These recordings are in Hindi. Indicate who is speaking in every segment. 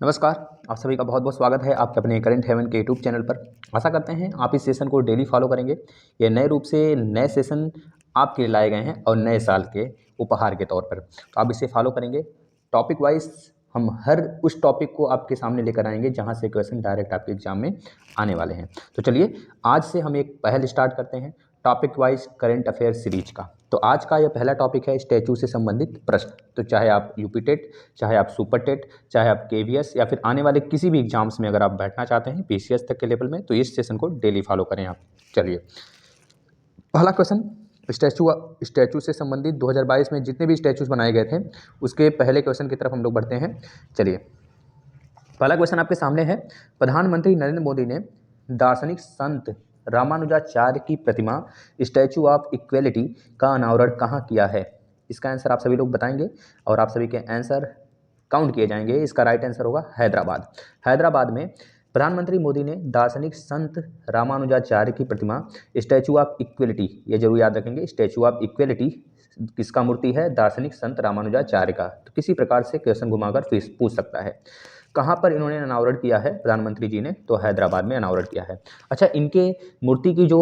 Speaker 1: नमस्कार। आप सभी का बहुत बहुत स्वागत है आपके अपने करंट हेवन के यूट्यूब चैनल पर। आशा करते हैं आप इस सेशन को डेली फॉलो करेंगे। ये नए रूप से नए सेशन आपके लिए लाए गए हैं और नए साल के उपहार के तौर पर, तो आप इसे फॉलो करेंगे। टॉपिक वाइज हम हर उस टॉपिक को आपके सामने लेकर आएंगे जहां से क्वेश्चन डायरेक्ट आपके एग्जाम में आने वाले हैं। तो चलिए आज से हम एक पहल स्टार्ट करते हैं topic wise current affair series का। तो आज का यह पहला टॉपिक है स्टैचू से संबंधित प्रश्न। तो चाहे आप यूपी टेट, चाहे आप सुपर टेट, चाहे आप केवीएस या फिर आने वाले किसी भी एग्जाम्स में अगर आप बैठना चाहते हैं पीसीएस तक के लेवल में, तो इस सेशन को डेली फॉलो करें आप। चलिए पहला क्वेश्चन, स्टैचू से संबंधित 2022 में जितने भी स्टैचूज बनाए गए थे उसके पहले क्वेश्चन की तरफ हम लोग बढ़ते हैं। चलिए पहला क्वेश्चन आपके सामने है। प्रधानमंत्री नरेंद्र मोदी ने दार्शनिक संत रामानुजाचार्य की प्रतिमा स्टैचू ऑफ इक्वेलिटी का अनावरण कहाँ किया है? इसका आंसर आप सभी लोग बताएंगे और आप सभी के आंसर काउंट किए जाएंगे। इसका राइट आंसर होगा हैदराबाद। हैदराबाद में प्रधानमंत्री मोदी ने दार्शनिक संत रामानुजाचार्य की प्रतिमा स्टैचू ऑफ इक्वेलिटी, ये जरूर याद रखेंगे, स्टैचू ऑफ इक्वेलिटी किसका मूर्ति है? दार्शनिक संत रामानुजाचार्य का। तो किसी प्रकार से क्वेश्चन घुमाकर पूछ सकता है। कहाँ पर इन्होंने अनावरण किया है प्रधानमंत्री जी ने? तो हैदराबाद में अनावरण किया है। अच्छा, इनके मूर्ति की जो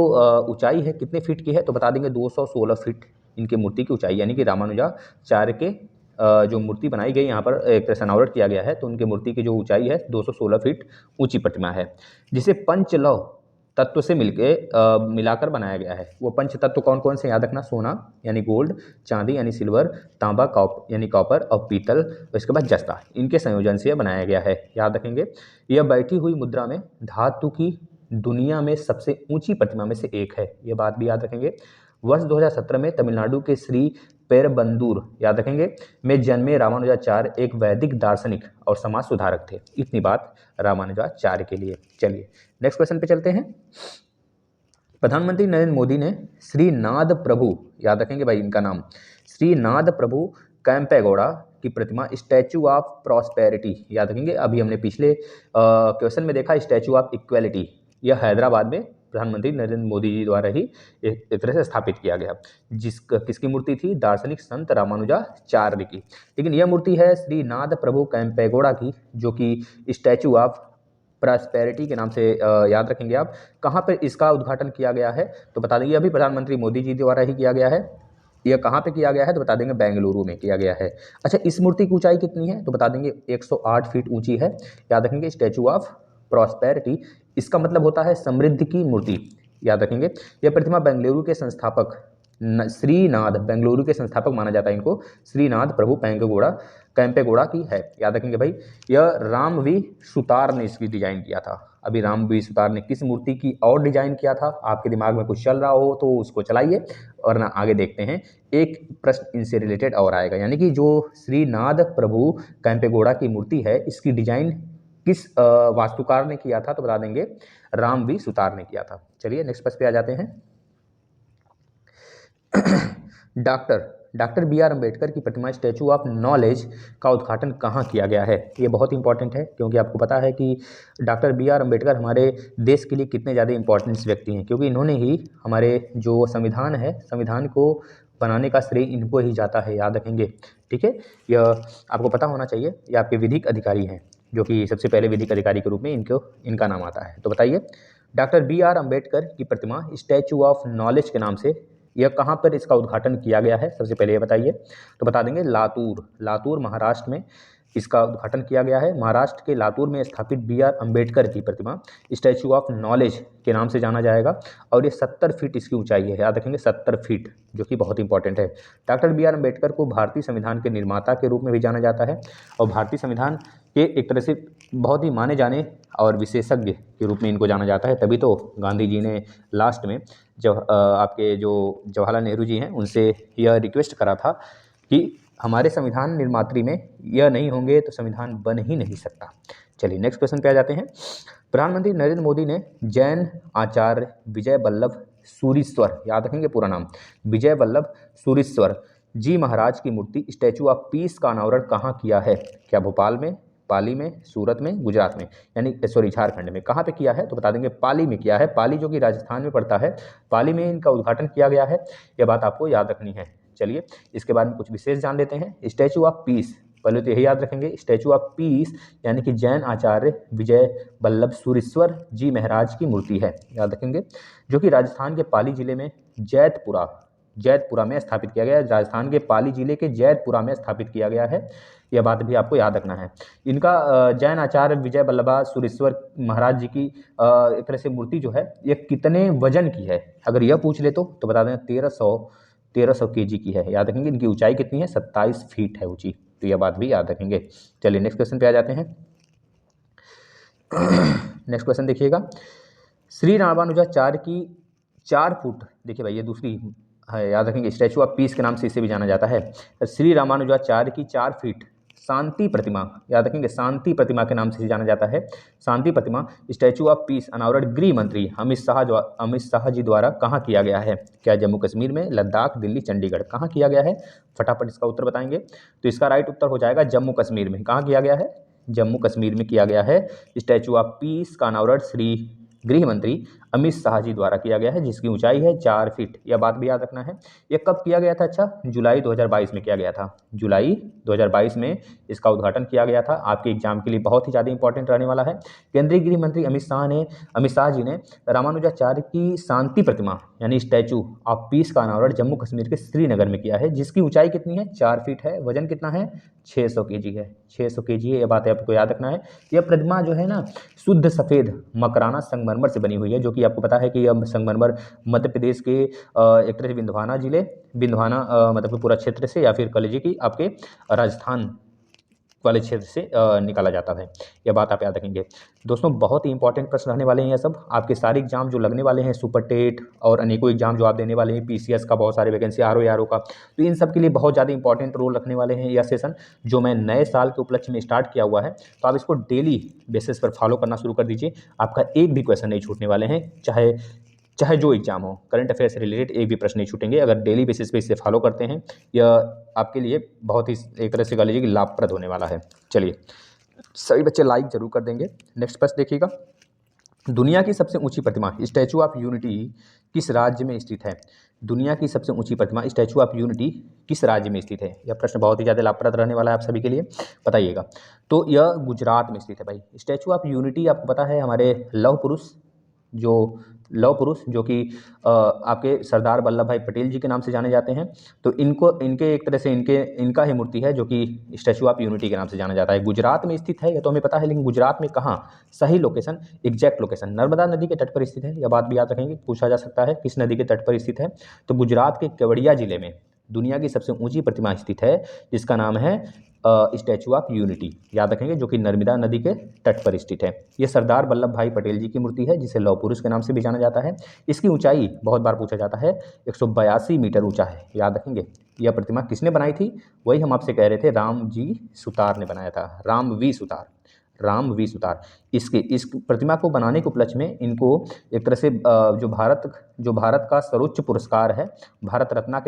Speaker 1: ऊंचाई है कितने फीट की है? तो बता देंगे 216 फीट इनकी मूर्ति की ऊंचाई, यानी कि रामानुजाचार्य के जो मूर्ति बनाई गई यहाँ पर एक तरह से अनावरण किया गया है, तो उनकी मूर्ति की जो ऊंचाई है 216 फीट ऊंची प्रतिमा है, जिसे पंचलौह तत्व से मिलाकर बनाया गया है। वो पंच तत्व कौन कौन से याद रखना? सोना यानी गोल्ड, चांदी यानी सिल्वर, तांबा यानी कॉपर और पीतल, इसके बाद जस्ता, इनके संयोजन से यह बनाया गया है। याद रखेंगे। यह बैठी हुई मुद्रा में धातु की दुनिया में सबसे ऊंची प्रतिमा में से एक है, ये बात भी याद रखेंगे। वर्ष 2017 में तमिलनाडु के श्री पेरबंदूर, याद रखेंगे, में जन्मे रामानुजाचार्य एक वैदिक दार्शनिक और समाज सुधारक थे। इतनी बात रामानुजाचार्य के लिए। चलिए नेक्स्ट क्वेश्चन पे चलते हैं। प्रधानमंत्री नरेंद्र मोदी ने श्रीनाथ प्रभु, याद रखेंगे भाई इनका नाम, श्रीनाथ प्रभु कैंपेगौड़ा की प्रतिमा स्टैचू ऑफ प्रॉस्पेरिटी, याद रखेंगे, अभी हमने पिछले क्वेश्चन में देखा स्टैचू ऑफ इक्वेलिटी, यह हैदराबाद में प्रधानमंत्री नरेंद्र मोदी जी द्वारा ही एक तरह से स्थापित किया गया। किसकी मूर्ति थी? दार्शनिक संत रामानुजाचार्य की। लेकिन यह मूर्ति है श्रीनाथ प्रभु कैंपेगौड़ा की, जो कि स्टैचू ऑफ प्रॉस्पेरिटी के नाम से याद रखेंगे आप। कहाँ पर इसका उद्घाटन किया गया है? तो बता देंगे अभी प्रधानमंत्री मोदी जी द्वारा ही किया गया है। यह कहाँ पे किया गया है? तो बता देंगे बेंगलुरु में किया गया है। अच्छा, इस मूर्ति की ऊंचाई कितनी है? तो बता देंगे 108 फीट ऊंची है। याद रखेंगे स्टैचू ऑफ प्रॉस्पेरिटी, इसका मतलब होता है समृद्धि की मूर्ति, याद रखेंगे। यह प्रतिमा बेंगलुरु के संस्थापक बेंगलुरु के संस्थापक माना जाता है इनको, श्रीनाथ प्रभु कैंपेगौड़ा की है। याद रखेंगे भाई, यह रामवी सुतार ने इसकी डिजाइन किया था। अभी रामवी सुतार ने किस मूर्ति की और डिजाइन किया था? आपके दिमाग में कुछ चल रहा हो तो उसको चलाइए और ना आगे देखते हैं। एक प्रश्न इनसे रिलेटेड और आएगा, यानी कि जो श्रीनाथ प्रभु कैंपेगौड़ा की मूर्ति है, इसकी डिजाइन किस वास्तुकार ने किया था? तो बता देंगे रामवी सुतार ने किया था। चलिए नेक्स्ट प्रश्न पे आ जाते हैं। डॉक्टर बी आर अम्बेडकर की प्रतिमा स्टैचू ऑफ नॉलेज का उद्घाटन कहाँ किया गया है? ये बहुत इंपॉर्टेंट है, क्योंकि आपको पता है कि डॉक्टर बी आर अम्बेडकर हमारे देश के लिए कितने ज़्यादा इंपॉर्टेंट व्यक्ति हैं, क्योंकि इन्होंने ही हमारे जो संविधान है, संविधान को बनाने का श्रेय इनको ही जाता है। याद रखेंगे, ठीक है। यह आपको पता होना चाहिए। ये आपके विधिक अधिकारी हैं, जो कि सबसे पहले विधिक अधिकारी के रूप में इनका नाम आता है। तो बताइए, डॉक्टर बी आर अम्बेडकर की प्रतिमा स्टैचू ऑफ नॉलेज के नाम से यह कहाँ पर इसका उद्घाटन किया गया है? सबसे पहले ये बताइए। तो बता देंगे लातूर महाराष्ट्र में इसका उद्घाटन किया गया है। महाराष्ट्र के लातूर में स्थापित बी आर अम्बेडकर की प्रतिमा स्टैचू ऑफ नॉलेज के नाम से जाना जाएगा, और ये 70 फीट इसकी ऊंचाई है। याद रखेंगे 70 फीट, जो कि बहुत इंपॉर्टेंट है। डॉक्टर बी आर अम्बेडकर को भारतीय संविधान के निर्माता के रूप में भी जाना जाता है, और भारतीय संविधान के एक तरह से बहुत ही माने जाने और विशेषज्ञ के रूप में इनको जाना जाता है। तभी तो गांधी जी ने लास्ट में जब आपके जो जवाहरलाल नेहरू जी हैं उनसे यह रिक्वेस्ट करा था कि हमारे संविधान निर्मात्री में यह नहीं होंगे तो संविधान बन ही नहीं सकता। चलिए नेक्स्ट क्वेश्चन पे आ जाते हैं। प्रधानमंत्री नरेंद्र मोदी ने जैन आचार्य विजय वल्लभ सूरीश्वर, याद रखेंगे पूरा नाम, विजय वल्लभ सूरीश्वर जी महाराज की मूर्ति स्टैचू ऑफ पीस का अनावरण कहाँ किया है? क्या भोपाल में, पाली में, सूरत में, गुजरात में, यानी झारखंड में? कहाँ पे किया है? तो बता देंगे पाली में किया है। पाली जो कि राजस्थान में पड़ता है, पाली में इनका उद्घाटन किया गया है। यह बात आपको याद रखनी है। चलिए इसके बारे में कुछ विशेष जान लेते हैं। स्टैचू ऑफ पीस पहले तो यही याद रखेंगे, स्टैचू ऑफ पीस यानी कि जैन आचार्य विजय वल्लभ सूरीश्वर जी महाराज की मूर्ति है, याद रखेंगे, जो कि राजस्थान के पाली जिले में जैतपुरा में स्थापित किया गया है। राजस्थान के पाली जिले के जैतपुरा में स्थापित किया गया है, यह बात भी आपको याद रखना है। इनका जैन आचार्य विजय वल्लभा सुरेश्वर महाराज जी की एक तरह से मूर्ति जो है ये कितने वजन की है, अगर यह पूछ ले तो बता दें 1300 kg की है, याद रखेंगे। इनकी ऊंचाई कितनी है, 27 फीट है ऊंची, तो यह बात भी याद रखेंगे। चलिए नेक्स्ट क्वेश्चन पे आ जाते हैं। नेक्स्ट क्वेश्चन देखिएगा, श्री रामानुजाचार्य की 4 फुट, देखिए भाई ये दूसरी है, याद रखेंगे, स्टैचू ऑफ पीस के नाम से इसे भी जाना जाता है। श्री रामानुजाचार्य की 4 फीट शांति प्रतिमा, याद रखेंगे, शांति प्रतिमा के नाम से जाना जाता है। शांति प्रतिमा स्टैचू ऑफ पीस अनावरण गृह मंत्री अमित शाह जी द्वारा कहाँ किया गया है? क्या जम्मू कश्मीर में, लद्दाख, दिल्ली, चंडीगढ़, कहाँ किया गया है? फटाफट इसका उत्तर बताएंगे। तो इसका राइट उत्तर हो जाएगा जम्मू कश्मीर में। कहाँ किया गया है? जम्मू कश्मीर में किया गया है। स्टैचू ऑफ पीस का अनावरण श्री गृह मंत्री अमित शाह जी द्वारा किया गया है, जिसकी ऊंचाई है 4 फीट। यह बात भी याद रखना है। यह कब किया गया था? अच्छा, जुलाई 2022 में किया गया था। जुलाई 2022 में इसका उद्घाटन किया गया था। आपके एग्जाम के लिए बहुत ही ज़्यादा इंपॉर्टेंट रहने वाला है। केंद्रीय गृह मंत्री अमित शाह जी ने रामानुजाचार्य की शांति प्रतिमा यानी स्टैचू ऑफ पीस का अनावरण जम्मू कश्मीर के श्रीनगर में किया है, जिसकी ऊंचाई कितनी है? 4 फीट है। वजन कितना है? 600 kg है। 600 kg है, यह बात आपको याद रखना है। यह प्रतिमा जो है ना, शुद्ध सफ़ेद मकराना संगमरमर से बनी हुई है, जो कि आपको पता है कि यह संगमरमर मध्य प्रदेश के एक तरह से बिंदवाना मतलब पूरा क्षेत्र से, या फिर कलेजी की आपके राजस्थान वाले क्षेत्र से निकाला जाता है। यह बात आप याद रखेंगे। दोस्तों बहुत ही इंपॉर्टेंट प्रश्न रहने वाले हैं। यह सब आपके सारे एग्जाम जो लगने वाले हैं, सुपर टेट और अनेकों एग्जाम जो आप देने वाले हैं, पीसीएस का बहुत सारे वैकेंसी, आरओ का, तो इन सब के लिए बहुत ज़्यादा इंपॉर्टेंट रोल रखने वाले हैं यह सेशन, जो मैं नए साल के उपलक्ष्य में स्टार्ट किया हुआ है। तो आप इसको डेली बेसिस पर फॉलो करना शुरू कर दीजिए। आपका एक भी क्वेश्चन नहीं छूटने वाले हैं, चाहे जो एग्जाम हो, करंट अफेयर से रिलेटेड एक भी प्रश्न नहीं छूटेंगे अगर डेली बेसिस पे इसे फॉलो करते हैं। यह आपके लिए बहुत ही एक तरह से कह लीजिए कि लाभप्रद होने वाला है। चलिए सभी बच्चे लाइक जरूर कर देंगे। नेक्स्ट प्रश्न देखिएगा, दुनिया की सबसे ऊंची प्रतिमा स्टैचू ऑफ यूनिटी किस राज्य में स्थित है? दुनिया की सबसे ऊंची प्रतिमा स्टैचू ऑफ यूनिटी किस राज्य में स्थित है? यह प्रश्न बहुत ही ज़्यादा लाभप्रद रहने वाला है आप सभी के लिए, बताइएगा। तो यह गुजरात में स्थित है भाई। स्टैचू ऑफ यूनिटी आपको पता है हमारे लौह पुरुष जो कि आपके सरदार वल्लभ भाई पटेल जी के नाम से जाने जाते हैं। तो इनके एक तरह से इनका ही मूर्ति है, जो कि स्टैचू ऑफ यूनिटी के नाम से जाना जाता है। गुजरात में स्थित है, यह तो हमें पता है, लेकिन गुजरात में कहाँ? सही लोकेशन, एग्जैक्ट लोकेशन नर्मदा नदी के तट पर स्थित है। यह बात भी याद रखेंगे, पूछा जा सकता है किस नदी के तट पर स्थित है। तो गुजरात के केवड़िया जिले में दुनिया की सबसे ऊंची प्रतिमा स्थित है, जिसका नाम है स्टैचू ऑफ यूनिटी, याद रखेंगे, जो कि नर्मदा नदी के तट पर स्थित है। ये सरदार वल्लभ भाई पटेल जी की मूर्ति है, जिसे लौह पुरुष के नाम से भी जाना जाता है। इसकी ऊंचाई बहुत बार पूछा जाता है, 182 मीटर ऊंचा है, याद रखेंगे। यह प्रतिमा किसने बनाई थी? वही हम आपसे कह रहे थे, राम जी सुतार ने बनाया था, राम वी सुतार। इस प्रतिमा को बनाने के उपलक्ष्य में इनको एक तरह से जो भारत का सर्वोच्च पुरस्कार है, भारत रत्न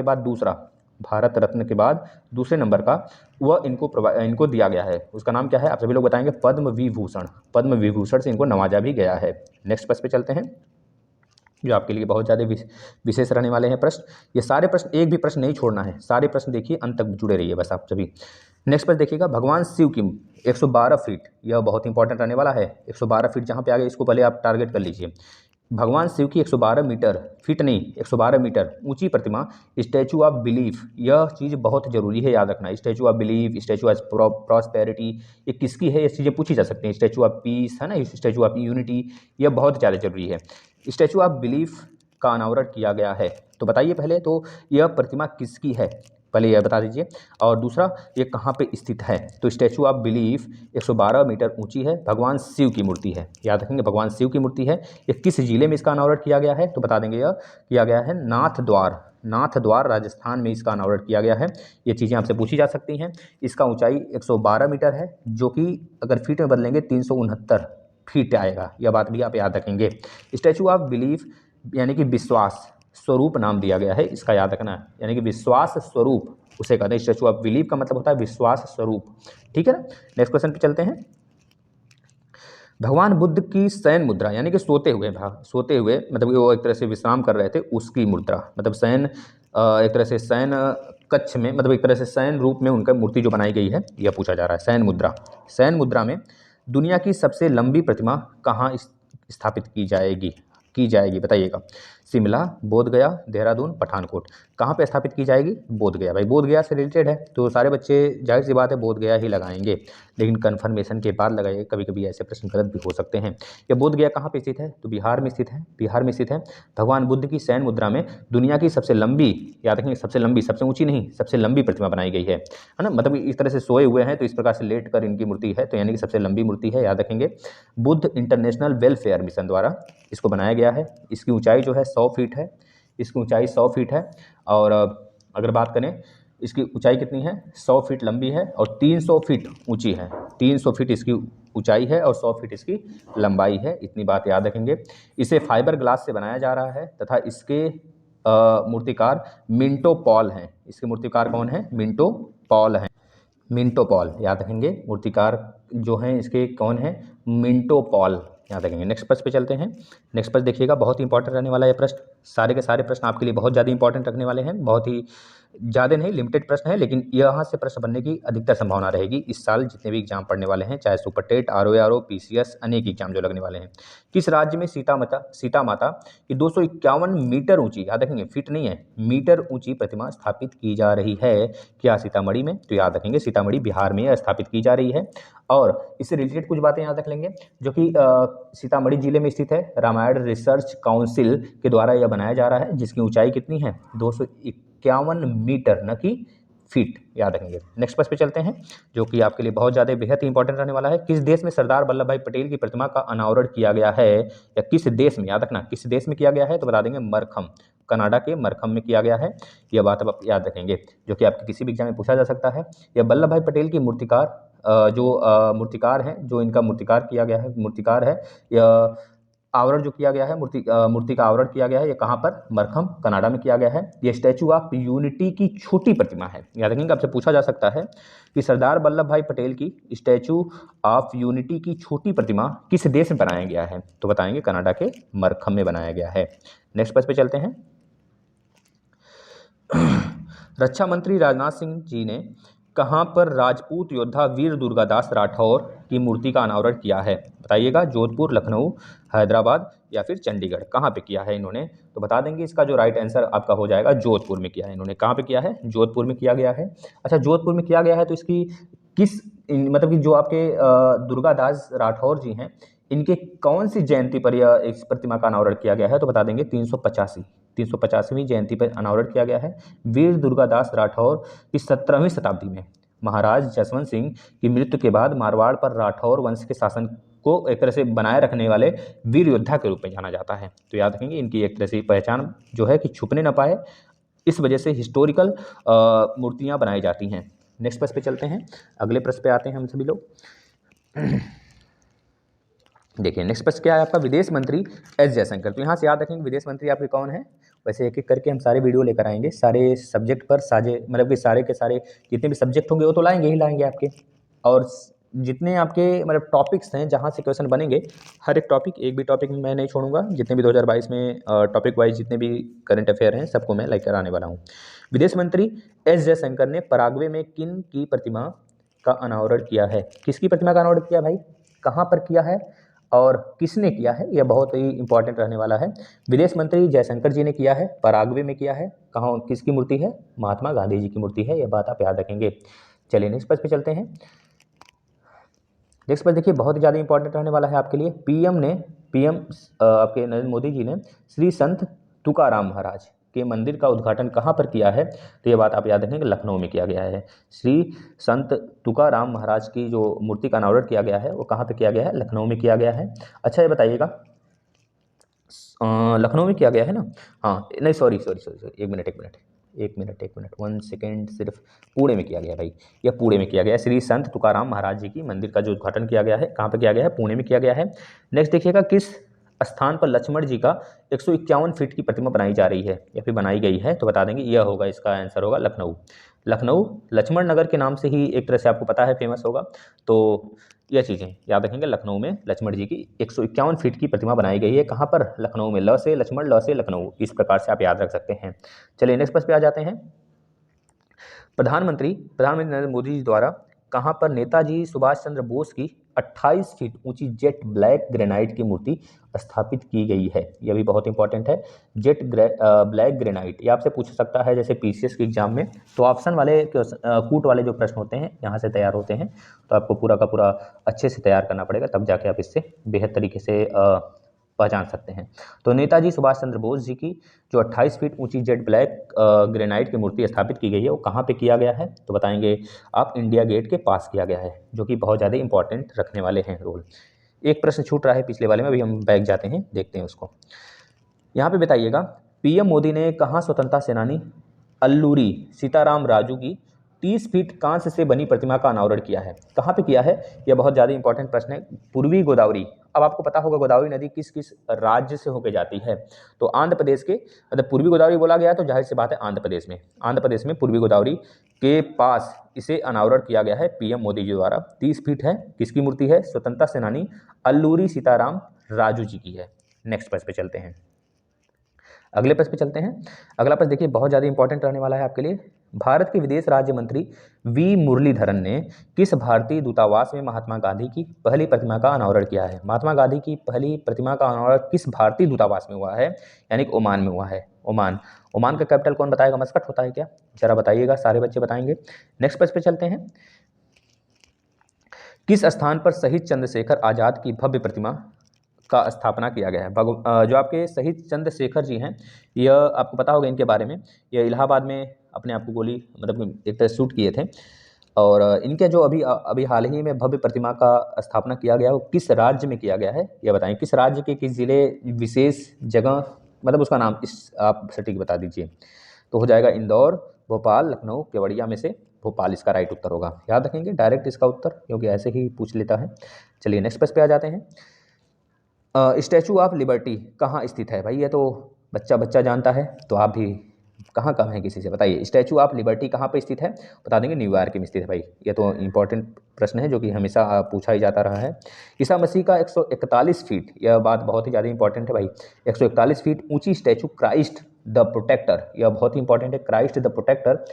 Speaker 1: के बाद दूसरे नंबर का, वह इनको दिया गया है। उसका नाम क्या है? आप सभी लोग बताएंगे, पद्म विभूषण से इनको नवाजा भी गया है। नेक्स्ट प्रश्न पे चलते हैं, जो आपके लिए बहुत ज़्यादा विशेष रहने वाले हैं प्रश्न। ये सारे प्रश्न, एक भी प्रश्न नहीं छोड़ना है, सारे प्रश्न देखिए, अंत तक जुड़े रहिए बस आप सभी। नेक्स्ट प्रश्न देखिएगा, भगवान शिव की 112 फीट, यह बहुत इंपॉर्टेंट रहने वाला है। 112 फीट जहाँ पे आ गया, इसको पहले आप टारगेट कर लीजिए। भगवान शिव की 112 मीटर ऊंची प्रतिमा स्टैचू ऑफ बिलीफ, यह चीज़ बहुत जरूरी है, याद रखना। Statue of belief, statue of prosperity, ये किसकी है? ये चीज़ें पूछी जा सकती हैं। स्टैचू ऑफ पीस है ना, स्टैचू ऑफ यूनिटी, यह बहुत ज़्यादा जरूरी है। स्टैचू ऑफ बिलीफ का अनावरण किया गया है, तो बताइए पहले तो यह प्रतिमा किसकी है, पहले यह बता दीजिए। और दूसरा, ये कहाँ पे स्थित है? तो स्टैचू ऑफ बिलीफ 112 मीटर ऊंची है, भगवान शिव की मूर्ति है, याद रखेंगे, भगवान शिव की मूर्ति है। ये किस जिले में इसका अनावरण किया गया है? तो बता देंगे, यह किया गया है नाथ द्वार राजस्थान में इसका अनावरण किया गया है। ये चीज़ें आपसे पूछी जा सकती हैं। इसका ऊंचाई 112 मीटर है, जो कि अगर फीट में बदलेंगे 369 फीट आएगा। यह बात भी आप याद रखेंगे। स्टैचू ऑफ बिलीफ यानी कि विश्वास स्वरूप नाम दिया गया है, इसका याद रखना है, यानी कि विश्वास स्वरूप उसे कहते हैं। स्टैचू ऑफ बिलीफ का मतलब होता है विश्वास स्वरूप, ठीक है ना। नेक्स्ट क्वेश्चन पे चलते हैं। भगवान बुद्ध की शयन मुद्रा यानी कि सोते हुए मतलब वो एक तरह से विश्राम कर रहे थे, उसकी मुद्रा, मतलब शयन एक तरह से शयन कक्ष में, मतलब एक तरह से शयन रूप में उनका मूर्ति जो बनाई गई है, यह पूछा जा रहा है। शयन मुद्रा, शयन मुद्रा में दुनिया की सबसे लंबी प्रतिमा कहाँ स्थापित की जाएगी बताइएगा। शिमला, बोधगया, देहरादून, पठानकोट, कहाँ पे स्थापित की जाएगी? बोधगया। भाई बोधगया से रिलेटेड है तो सारे बच्चे जाहिर सी बात है बोधगया ही लगाएंगे, लेकिन कन्फर्मेशन के बाद लगाइए, कभी कभी ऐसे प्रश्न गलत भी हो सकते हैं। या बोधगया कहाँ पे स्थित है? तो बिहार में स्थित है, बिहार में स्थित है। भगवान बुद्ध की शयन मुद्रा में दुनिया की सबसे लंबी, याद रखेंगे सबसे लंबी, सबसे ऊंची नहीं, सबसे लंबी प्रतिमा बनाई गई है ना, मतलब इस तरह से सोए हुए हैं तो इस प्रकार से लेट कर इनकी मूर्ति है, तो यानी कि सबसे लंबी मूर्ति है, याद रखेंगे। बुद्ध इंटरनेशनल वेलफेयर मिशन द्वारा इसको बनाया गया है। इसकी ऊंचाई जो है 100 फीट है, इसकी ऊंचाई 100 फीट है। और अगर बात करें इसकी ऊंचाई कितनी है, 100 फीट लंबी है और 300 फीट ऊंची है। 300 फीट इसकी ऊंचाई है और 100 फीट इसकी लंबाई है, इतनी बात याद रखेंगे। इसे फाइबर ग्लास से बनाया जा रहा है तथा इसके मूर्तिकार मिंटो पॉल हैं। इसके मूर्तिकार कौन है? मिंटो पॉल हैं, मिंटो पॉल, याद रखेंगे। मूर्तिकार जो हैं इसके कौन है? मिंटो पॉल, याद रखेंगे। नेक्स्ट प्रश्न पे चलते हैं। नेक्स्ट प्रश्न देखिएगा, बहुत ही इंपॉर्टेंट रहने वाला है प्रश्न, सारे के सारे प्रश्न आपके लिए बहुत ज़्यादा इंपॉर्टेंट रखने वाले हैं, बहुत ही ज़्यादा नहीं, लिमिटेड प्रश्न है, लेकिन यहाँ से प्रश्न बनने की अधिकतर संभावना रहेगी इस साल जितने भी एग्जाम पढ़ने वाले हैं, चाहे सुपर टेट, RO PCS, अनेक एग्जाम जो लगने वाले हैं। किस राज्य में सीता माता की 251 मीटर ऊंची, याद रखेंगे फीट नहीं है, मीटर ऊंची प्रतिमा स्थापित की जा रही है? क्या सीतामढ़ी में? तो याद रखेंगे सीतामढ़ी बिहार में स्थापित की जा रही है। और इससे रिलेटेड कुछ बातें याद रख लेंगे, जो कि सीतामढ़ी जिले में स्थित है। रामायण रिसर्च काउंसिल के द्वारा यह बनाया जा रहा है, जिसकी ऊंचाई कितनी है? 251 मीटर, न कि फीट, याद रखेंगे। नेक्स्ट प्रश्न पे चलते हैं, जो कि आपके लिए बहुत ज़्यादा बेहद ही इंपॉर्टेंट रहने वाला है। किस देश में सरदार वल्लभ भाई पटेल की प्रतिमा का अनावरण किया गया है? या किस देश में, याद रखना, किस देश में किया गया है? तो बता देंगे मरखम, कनाडा के मरखम में किया गया है। यह बात आप याद रखेंगे, जो कि आपके किसी भी एग्जाम में पूछा जा सकता है। यह वल्लभ भाई पटेल की मूर्तिकार मूर्तिकार हैं, जो इनका मूर्तिकार किया गया है, मूर्तिकार है, यह आवरण जो किया गया है, मूर्ति का आवरण किया गया है, ये कहाँ पर? मरखम, कनाडा में किया गया है। ये स्टैचू ऑफ यूनिटी की छोटी प्रतिमा है, याद रखेंगे। आपसे पूछा जा सकता है कि सरदार वल्लभ भाई पटेल की स्टैचू ऑफ यूनिटी की छोटी प्रतिमा किस देश में बनाया गया है? तो बताएंगे कनाडा के मरखम में बनाया गया है। नेक्स्ट प्रश्न पे चलते हैं। रक्षा मंत्री राजनाथ सिंह जी ने कहाँ पर राजपूत योद्धा वीर दुर्गादास राठौर की मूर्ति का अनावरण किया है? बताइएगा, जोधपुर, लखनऊ, हैदराबाद या फिर चंडीगढ़, कहाँ पे किया है इन्होंने? तो बता देंगे इसका जो राइट आंसर आपका हो जाएगा जोधपुर में किया है इन्होंने। कहाँ पे किया है? जोधपुर में किया गया है। अच्छा, जोधपुर में किया गया है तो इसकी मतलब कि जो आपके दुर्गादास राठौर जी हैं, इनके कौन सी जयंती पर यह इस प्रतिमा का अनावरण किया गया है? तो बता देंगे 385वीं जयंती पर अनावरण किया गया है। वीर दुर्गादास राठौर की 17वीं शताब्दी में महाराज जसवंत सिंह की मृत्यु के बाद मारवाड़ पर राठौर वंश के शासन को एक तरह से बनाए रखने वाले वीर योद्धा के रूप में जाना जाता है। तो याद रखेंगे इनकी एक तरह से पहचान जो है कि छुपने न पाए, इस वजह से हिस्टोरिकल मूर्तियाँ बनाई जाती हैं। नेक्स्ट प्रश्न पे चलते हैं, अगले प्रश्न पे आते हैं हम सभी लोग। देखिए नेक्स्ट प्रश्न क्या है आपका? विदेश मंत्री एस जयशंकर। तो यहाँ से याद रखेंगे विदेश मंत्री आपके कौन है? वैसे एक एक करके हम सारे वीडियो लेकर आएंगे, सारे सब्जेक्ट पर मतलब कि सारे के सारे जितने भी सब्जेक्ट होंगे वो तो लाएंगे ही लाएंगे आपके, और जितने आपके मतलब टॉपिक्स हैं जहाँ से क्वेश्चन बनेंगे, हर एक टॉपिक, एक भी टॉपिक मैं नहीं छोड़ूंगा। जितने भी 2022 में टॉपिक वाइज जितने भी करंट अफेयर हैं सबको मैं लेकर आने वाला हूँ। विदेश मंत्री एस जयशंकर ने पराग्वे में किन की प्रतिमा का अनावरण किया है? किसकी प्रतिमा का अनावरण किया भाई? कहाँ पर किया है और किसने किया है? यह बहुत ही इंपॉर्टेंट रहने वाला है। विदेश मंत्री जयशंकर जी ने किया है, पराग्वे में किया है। कहाँ, किसकी मूर्ति है? महात्मा गांधी जी की मूर्ति है, यह बात आप याद रखेंगे। चलिए नेक्स्ट प्रश्न पे चलते हैं। नेक्स्ट पर देखिए बहुत ज़्यादा इंपॉर्टेंट रहने वाला है आपके लिए। पीएम आपके नरेंद्र मोदी जी ने श्री संत तुकाराम महाराज के मंदिर का उद्घाटन कहाँ पर किया है? तो ये बात आप याद रखेंगे, लखनऊ में किया गया है। श्री संत तुकाराम महाराज की जो मूर्ति का अनावरण किया गया है वो कहाँ पर किया गया है? लखनऊ में किया गया है। अच्छा ये बताइएगा, लखनऊ में किया गया है ना? हाँ नहीं, सॉरी, एक मिनट 1 सेकेंड, सिर्फ पुणे में किया गया भाई, यह पुणे में किया गया है। श्री संत तुकाराम महाराज जी की मंदिर का जो उद्घाटन किया गया है कहाँ पे किया गया है? पुणे में किया गया है। नेक्स्ट देखिएगा, किस स्थान पर लक्ष्मण जी का 151 फीट की प्रतिमा बनाई जा रही है या फिर बनाई गई है? तो बता देंगे यह होगा, इसका आंसर होगा लखनऊ। लखनऊ लक्ष्मण नगर के नाम से ही एक तरह से आपको पता है फेमस होगा। तो यह चीज़ें याद रखेंगे, लखनऊ में लक्ष्मण जी की 151 फीट की प्रतिमा बनाई गई है। कहाँ पर? लखनऊ में। ल से लक्ष्मण, ल से लखनऊ, इस प्रकार से आप याद रख सकते हैं। चलिए नेक्स्ट प्रश्न पे आ जाते हैं। प्रधानमंत्री नरेंद्र मोदी जी द्वारा कहाँ पर नेताजी सुभाष चंद्र बोस की 28 फीट ऊंची जेट ब्लैक ग्रेनाइट की मूर्ति स्थापित की गई है? यह भी बहुत इंपॉर्टेंट है। ब्लैक ग्रेनाइट, ये आपसे पूछ सकता है जैसे पीसीएस के एग्जाम में। तो ऑप्शन वाले कूट वाले जो प्रश्न होते हैं यहाँ से तैयार होते हैं, तो आपको पूरा का पूरा अच्छे से तैयार करना पड़ेगा, तब जाके आप इससे बेहद तरीके से पहचान सकते हैं। तो नेताजी सुभाष चंद्र बोस जी की जो 28 फीट ऊंची जेट ब्लैक ग्रेनाइट की मूर्ति स्थापित की गई है, वो कहाँ पे किया गया है? तो बताएंगे आप, इंडिया गेट के पास किया गया है, जो कि बहुत ज़्यादा इंपॉर्टेंट रखने वाले हैं रोल। एक प्रश्न छूट रहा है पिछले वाले में, अभी हम बैक जाते हैं, देखते हैं उसको। यहाँ पे बताइएगा, पीएम मोदी ने कहाँ स्वतंत्रता सेनानी अल्लूरी सीताराम राजू की 30 फीट कांस्य से बनी प्रतिमा का अनावरण किया है? कहाँ पे किया है? यह बहुत ज़्यादा इंपॉर्टेंट प्रश्न है। पूर्वी गोदावरी, अब आपको पता होगा गोदावरी नदी किस किस राज्य से होकर जाती है? तो आंध्र प्रदेश के, अगर पूर्वी गोदावरी बोला गया तो जाहिर सी बात है आंध्र प्रदेश में पूर्वी गोदावरी के पास इसे अनावरण किया गया है पीएम मोदी जी द्वारा। 30 फीट है, किसकी मूर्ति है? स्वतंत्रता सेनानी अल्लूरी सीताराम राजू जी की है। नेक्स्ट प्रश्न पे चलते हैं, अगले प्रश्न पे चलते हैं। अगला प्रश्न देखिए बहुत ज़्यादा इंपॉर्टेंट रहने वाला है आपके लिए। भारत के विदेश राज्य मंत्री वी मुरलीधरन ने किस भारतीय दूतावास में महात्मा गांधी की पहली प्रतिमा का अनावरण किया है? महात्मा गांधी की पहली प्रतिमा का अनावरण किस भारतीय दूतावास में हुआ है? यानी कि ओमान में हुआ है। ओमान का कैपिटल कौन बताएगा? मस्कट होता है क्या? जरा बताइएगा, सारे बच्चे बताएंगे। नेक्स्ट प्रश्न पे चलते हैं। किस स्थान पर शहीद चंद्रशेखर आजाद की भव्य प्रतिमा का स्थापना किया गया है? जो आपके शहीद चंद्रशेखर जी हैं, यह आपको पता होगा इनके बारे में। यह इलाहाबाद में अपने आप को गोली मतलब एक तरह शूट किए थे, और इनके जो अभी हाल ही में भव्य प्रतिमा का स्थापना किया गया, वो किस राज्य में किया गया है? यह बताएं, किस राज्य के किस जिले, विशेष जगह, मतलब उसका नाम इस आप सटीक बता दीजिए। तो हो जाएगा इंदौर, भोपाल, लखनऊ, केवड़िया में से भोपाल इसका राइट उत्तर होगा। याद रखेंगे डायरेक्ट इसका उत्तर, क्योंकि ऐसे ही पूछ लेता है। चलिए नेक्स्ट प्रश्न पे आ जाते हैं। स्टैचू ऑफ लिबर्टी कहाँ स्थित है? भाई ये तो बच्चा जानता है, तो आप भी कहाँ हैं किसी से बताइए। स्टैचू ऑफ लिबर्टी कहाँ पे स्थित है? बता देंगे न्यूयॉर्क में स्थित है। भाई ये तो इंपॉर्टेंट प्रश्न है, जो कि हमेशा पूछा ही जाता रहा है। ईसा मसीह का 141 फीट, यह बात बहुत ही ज़्यादा इंपॉर्टेंट है भाई, 141 फीट ऊंची स्टैचू क्राइस्ट द प्रोटेक्टर, यह बहुत ही इंपॉर्टेंट है। क्राइस्ट द प्रोटेक्टर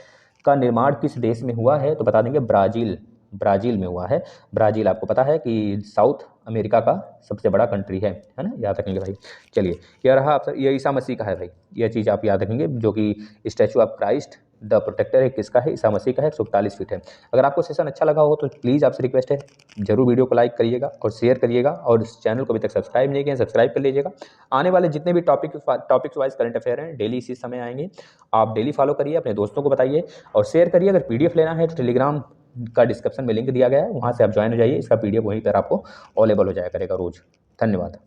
Speaker 1: का निर्माण किस देश में हुआ है? तो बता देंगे ब्राज़ील में हुआ है। ब्राज़ील आपको पता है कि साउथ अमेरिका का सबसे बड़ा कंट्री है ना, याद रखेंगे भाई। चलिए यह रहा आप, यह ईसा मसीह का है भाई, यह चीज़ आप याद रखेंगे, जो कि statue of Christ the protector है, किसका है? ईसा मसीह का है, 141 फीट है। अगर आपको सेशन अच्छा लगा हो तो प्लीज़ आपसे रिक्वेस्ट है, जरूर वीडियो को लाइक करिएगा और शेयर करिएगा, और इस चैनल को अभी तक सब्सक्राइब नहीं किया, सब्सक्राइब कर लीजिएगा। आने वाले जितने भी टॉपिक्स वाइज करंट अफेयर हैं, डेली इसी समय आएंगे, आप डेली फॉलो करिए, अपने दोस्तों को बताइए और शेयर करिए। अगर PDF लेना है तो टेलीग्राम का डिस्क्रिप्शन में लिंक दिया गया है, वहाँ से आप ज्वाइन हो जाइए, इसका PDF वहीं पर आपको अवेलेबल हो जाया करेगा रोज। धन्यवाद।